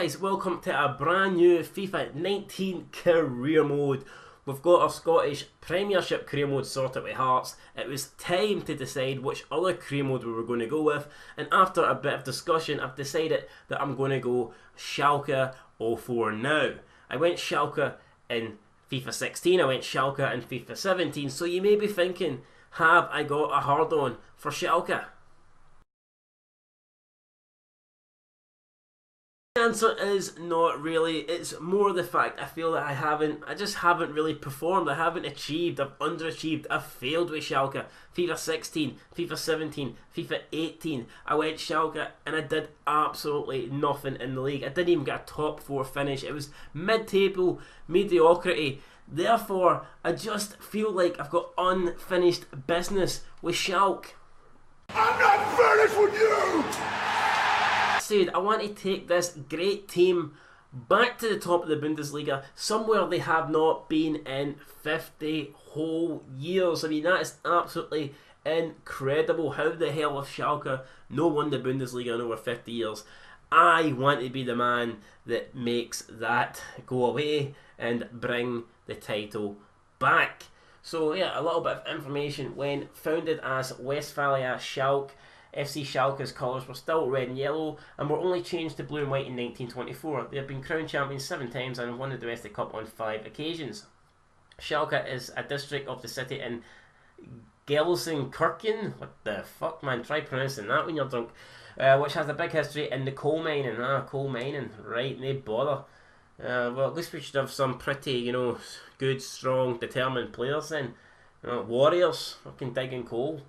Guys, welcome to a brand new FIFA 19 career mode. We've got our Scottish Premiership career mode sorted with Hearts. It was time to decide which other career mode we were going to go with, and after a bit of discussion I've decided that I'm going to go Schalke 04 now. I went Schalke in FIFA 16, I went Schalke in FIFA 17, so you may be thinking, have I got a hard on for Schalke? The answer is not really. It's more the fact I feel that I just haven't really performed. I haven't achieved. I've underachieved. I've failed with Schalke. FIFA 16, FIFA 17, FIFA 18. I went Schalke and I did absolutely nothing in the league. I didn't even get a top 4 finish. It was mid-table mediocrity. Therefore, I just feel like I've got unfinished business with Schalke. I'm not finished with you! I want to take this great team back to the top of the Bundesliga, somewhere they have not been in 50 whole years. I mean, that is absolutely incredible. How the hell have Schalke no won the Bundesliga in over 50 years? I want to be the man that makes that go away and bring the title back. So yeah, a little bit of information. When founded as Westphalia Schalke, FC Schalke's colours were still red and yellow and were only changed to blue and white in 1924. They have been crowned champions 7 times and have won the domestic cup on 5 occasions. Schalke is a district of the city in Gelsenkirchen. What the fuck, man? Try pronouncing that when you're drunk. Which has a big history in the coal mining. Coal mining. Right, no bother. Well, at least we should have some pretty, good, strong, determined players then. Warriors. Fucking digging coal.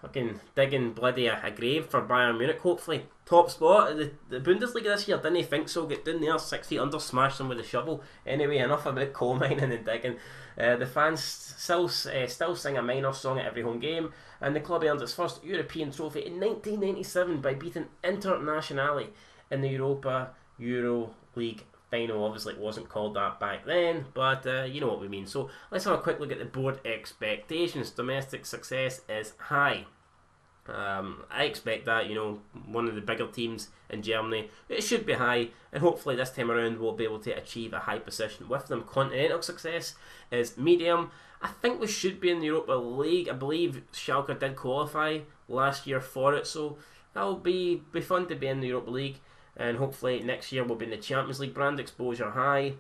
Fucking digging bloody a grave for Bayern Munich, hopefully. Top spot. The Bundesliga this year, didn't think so. Get down there, 6 feet under, smash them with a shovel. Anyway, enough about coal mining and digging. The fans still sing a minor song at every home game, and the club earned its first European trophy in 1997 by beating Internazionale in the Euro League final. Obviously it wasn't called that back then, but you know what we mean. So let's have a quick look at the board expectations. Domestic success is high. I expect that, one of the bigger teams in Germany, it should be high, and hopefully this time around we'll be able to achieve a high position with them. Continental success is medium. I think we should be in the Europa League. I believe Schalke did qualify last year for it, so that'll be fun to be in the Europa League. And hopefully next year we'll be in the Champions League. Brand exposure high,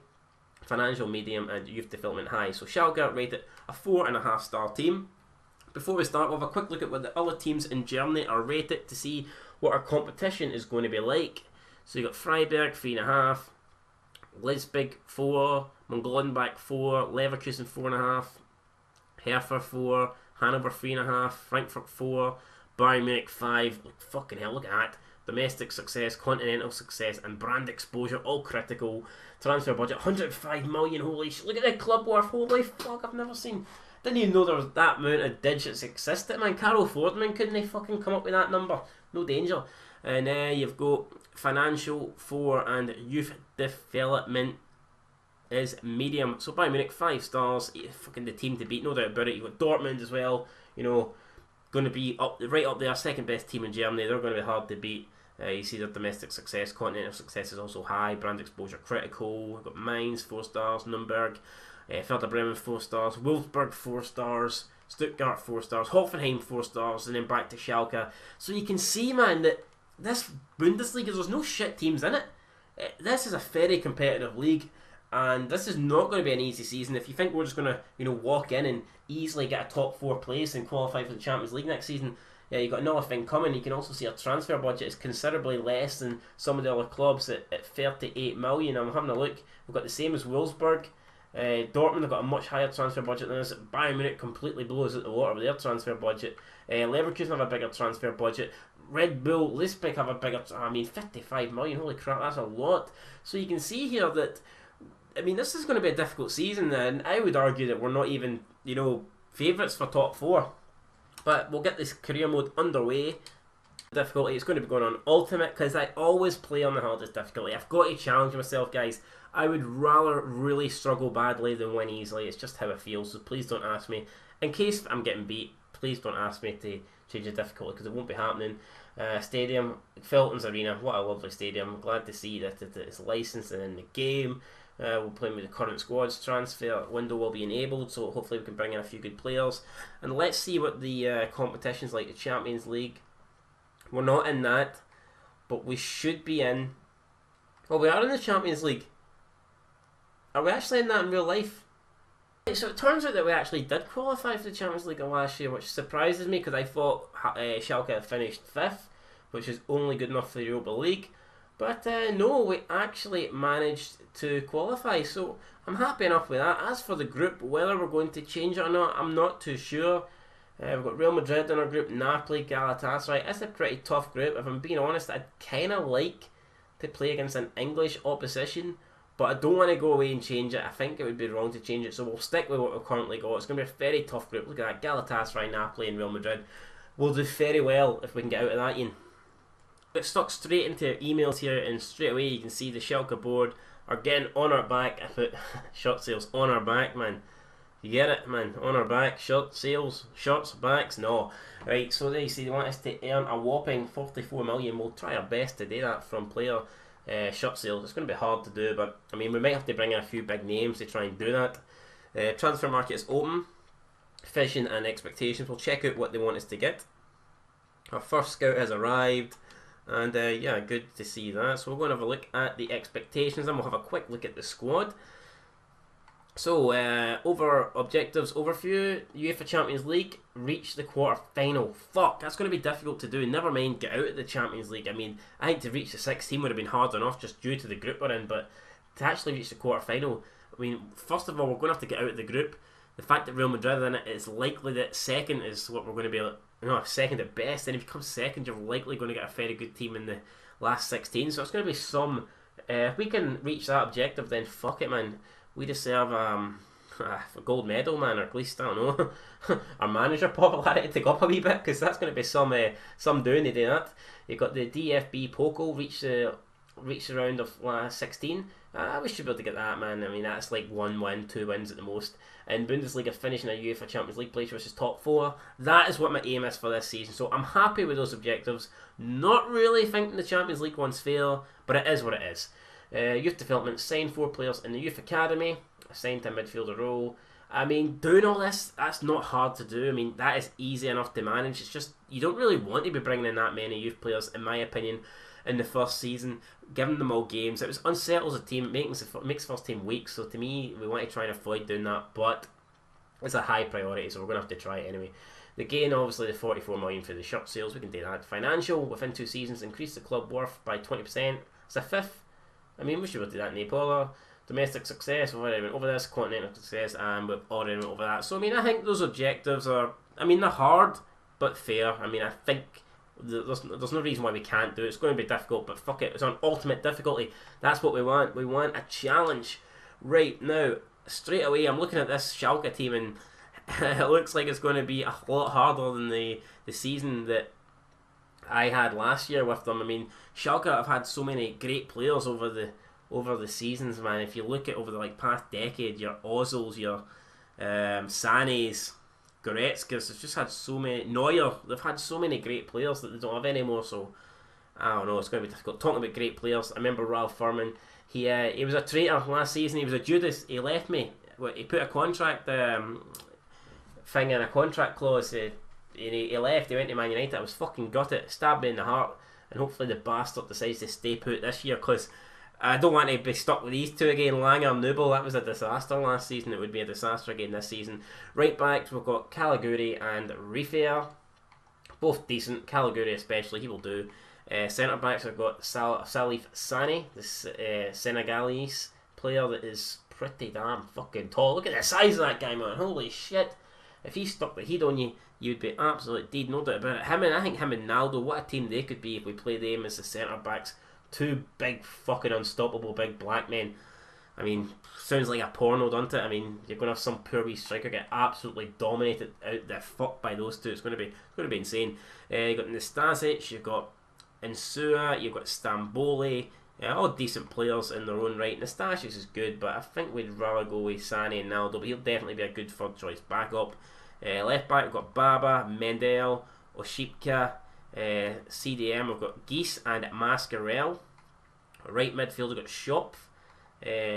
financial medium, and youth development high. So Schalke rated a 4.5 star team. Before we start, we'll have a quick look at what the other teams in Germany are rated to see what our competition is going to be like. So you've got Freiburg 3.5, Leipzig 4, Mönchengladbach 4, Leverkusen 4.5, Hertha 4, Hanover 3.5, Frankfurt 4, Bayern Munich 5. Fucking hell, look at that. Domestic success, continental success, and brand exposure, all critical. Transfer budget, 105 million, holy shit. Look at that club worth, holy fuck, I've never seen. Didn't even know there was that amount of digits existed, man. Carol Fordman, couldn't they fucking come up with that number? No danger. And you've got financial 4 and youth development is medium. So Bayern Munich 5 stars, fucking the team to beat, no doubt about it. You've got Dortmund as well, going to be right up there, second best team in Germany. They're going to be hard to beat. You see their domestic success, continental success is also high, brand exposure critical. We've got Mainz 4 stars, Nuremberg, Werder Bremen 4 stars, Wolfsburg 4 stars, Stuttgart 4 stars, Hoffenheim 4 stars, and then back to Schalke. So you can see, man, that this Bundesliga, there's no shit teams in it. This is a very competitive league, and this is not going to be an easy season. If you think we're just going to, walk in and easily get a top 4 place and qualify for the Champions League next season, yeah, you've got another thing coming. You can also see our transfer budget is considerably less than some of the other clubs at 38 million. I'm having a look. We've got the same as Wolfsburg. Dortmund have got a much higher transfer budget than us. Bayern Munich completely blows out the water with their transfer budget. Leverkusen have a bigger transfer budget. Red Bull, Leipzig have a bigger, 55 million. Holy crap, that's a lot. So you can see here that, this is going to be a difficult season, and I would argue that we're not even, favourites for top 4. But we'll get this career mode underway. Difficulty, it's going to be going on ultimate, because I always play on the hardest difficulty. I've got to challenge myself, guys. I would rather really struggle badly than win easily. It's just how I feel, so please don't ask me. In case I'm getting beat, please don't ask me to change the difficulty, because it won't be happening. stadium, Felton's Arena. What a lovely stadium. Glad to see that it's licensed and in the game. We're playing with the current squads. Transfer window will be enabled, so hopefully we can bring in a few good players. And let's see what the competitions like the Champions League. We're not in that, but we should be in. Well, we are in the Champions League. Are we actually in that in real life? So it turns out that we actually did qualify for the Champions League last year, which surprises me because I thought Schalke had finished 5th, which is only good enough for the Europa League. But no, we actually managed to qualify, so I'm happy enough with that. As for the group, whether we're going to change it or not, I'm not too sure. We've got Real Madrid in our group, Napoli, Galatasaray. It's a pretty tough group. If I'm being honest, I'd kind of like to play against an English opposition, but I don't want to go away and change it. I think it would be wrong to change it, so we'll stick with what we've currently got. It's going to be a very tough group. Look at that, Galatasaray, Napoli and Real Madrid. We'll do very well if we can get out of that, Ian. Get stuck straight into emails here, and straight away you can see the Schalke board are getting on our back. I put shirt sales on our back, man. You get it, man? On our back, shirt sales, shirts, backs, no. Right, so they say they want us to earn a whopping 44 million. We'll try our best to do that from player shirt sales. It's going to be hard to do, but I mean, we might have to bring in a few big names to try and do that. Transfer market is open. Vision and expectations. We'll check out what they want us to get. Our first scout has arrived. And yeah, good to see that. So we're going to have a look at the expectations, and we'll have a quick look at the squad. So, over objectives overview, UEFA Champions League, reach the quarter final. Fuck, that's going to be difficult to do. Never mind, get out of the Champions League. I mean, I think to reach the 16 would have been hard enough just due to the group we're in, but to actually reach the quarter final, I mean, first of all, we're going to have to get out of the group. The fact that Real Madrid are in it, it's likely that second is what we're going to be, second at best. And if you come second, you're likely going to get a very good team in the last 16. So it's going to be some. If we can reach that objective, then fuck it, man. We deserve a gold medal, man, or at least, I don't know, our manager popularity to go up a wee bit, because that's going to be some doing to do that. You've got the DFB Pokal reach the round of 16. We should be able to get that, man. I mean, that's like 1 win, 2 wins at the most. And Bundesliga finishing a UEFA Champions League place versus top 4. That is what my aim is for this season. So I'm happy with those objectives. Not really thinking the Champions League one's fair, but it is what it is. Youth development, sign 4 players in the youth academy, assigned to a midfielder role. I mean, doing all this, that's not hard to do. I mean, that is easy enough to manage. It's just, you don't really want to be bringing in that many youth players, in my opinion, in the first season, giving them all games. It unsettles a team, makes first team weak, so to me, we want to try and avoid doing that, but it's a high priority, so we're going to have to try it anyway. The gain, obviously, the 44 million for the shirt sales, we can do that. Financial, within 2 seasons, increase the club worth by 20%. It's a 5th. I mean, we should be able to do that in Napoli. Domestic success, we've already went over this. Continental success, and we've already went over that. So, I mean, I think those objectives are, I mean, they're hard, but fair. I mean, I think there's no reason why we can't do it. It's going to be difficult, but fuck it. It's on ultimate difficulty. That's what we want. We want a challenge. Right, now, straight away, I'm looking at this Schalke team, and it looks like it's going to be a lot harder than the season that I had last year with them. I mean, Schalke have had so many great players over the seasons, man. If you look at over the past decade, your Ozils, your Sanes, Goretzkas, they've just had so many. Neuer, they've had so many great players that they don't have anymore. So I don't know, it's going to be difficult. Talking about great players, I remember Ralph Furman. He was a traitor last season. He was a Judas. He left me. He put a contract thing in, a contract clause. He left. He went to Man United. I was fucking gutted. Stabbed me in the heart. And hopefully the bastard decides to stay put this year, because I don't want to be stuck with these two again. Langer and Nubel, that was a disaster last season. It would be a disaster again this season. Right backs, we've got Caliguri and Rifier. Both decent. Caliguri especially, he will do. Centre backs, we've got Salif Sane, this Senegalese player that is pretty damn fucking tall. Look at the size of that guy, man. Holy shit. If he stuck the heat on you, you'd be absolutely dead, no doubt about it. I think him and Naldo, what a team they could be if we play them as the centre backs. 2 big fucking unstoppable big black men. I mean, sounds like a porno, doesn't it? I mean, you're going to have some poor wee striker get absolutely dominated out the fuck by those two. It's going to be insane. You've got Nastasic, you've got Insua, you've got Stamboli. All decent players in their own right. Nastasic is good, but I think we'd rather go with Sane and Naldo, but he'll definitely be a good third choice backup. Left back, we've got Baba, Mendel, Oshipka, CDM, we've got Geese and Mascarell. Right midfield, we've got Shopf.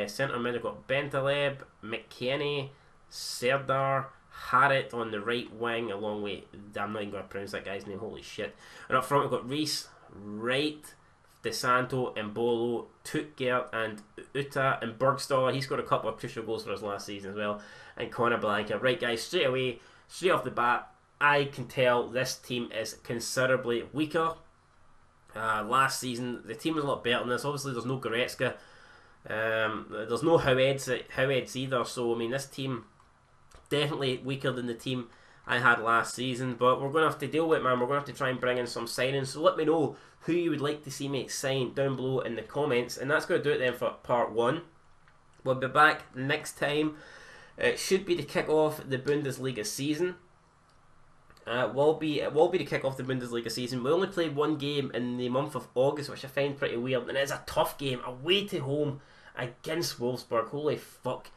Centre mid, we've got Bentaleb, McKennie, Serdar, Harrit on the right wing, along with, I'm not even going to pronounce that guy's name, holy shit. And up front, we've got Reese, Wright, DeSanto, Embolo, Tutgert, and Uta, and Bergstaller. He scored a couple of crucial goals for us last season as well. And Conor Blanca. Right, guys, straight away, straight off the bat, I can tell this team is considerably weaker. Last season, the team was a lot better than this. Obviously, there's no Goretzka. There's no Howeds either. So, I mean, this team definitely weaker than the team I had last season. But we're going to have to deal with it, man. We're going to have to try and bring in some signings. So let me know who you would like to see me sign down below in the comments. And that's going to do it then for part 1. We'll be back next time. It should be to kick off the Bundesliga season. It will be to kick off the Bundesliga season. We only played one game in the month of August, which I find pretty weird, and it's a tough game away to home against Wolfsburg. Holy fuck.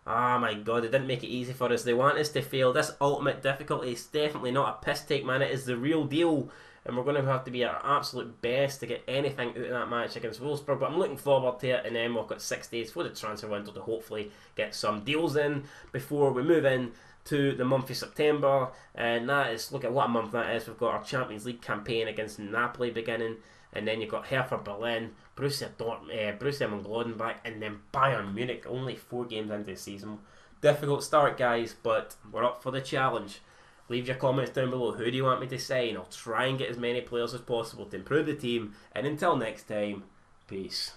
Oh my god, they didn't make it easy for us. They want us to fail. This ultimate difficulty is definitely not a piss take, man. It is the real deal, and we're going to have to be our absolute best to get anything out of that match against Wolfsburg. But I'm looking forward to it, and then we've got 6 days for the transfer window to hopefully get some deals in before we move in to the month of September. And that is, look at what a month that is. We've got our Champions League campaign against Napoli beginning, and then you've got Hertha Berlin, Borussia Mönchengladbach, and then Bayern Munich. Only 4 games into the season. Difficult start, guys, but we're up for the challenge. Leave your comments down below. Who do you want me to sign? I'll try and get as many players as possible to improve the team. And until next time, peace.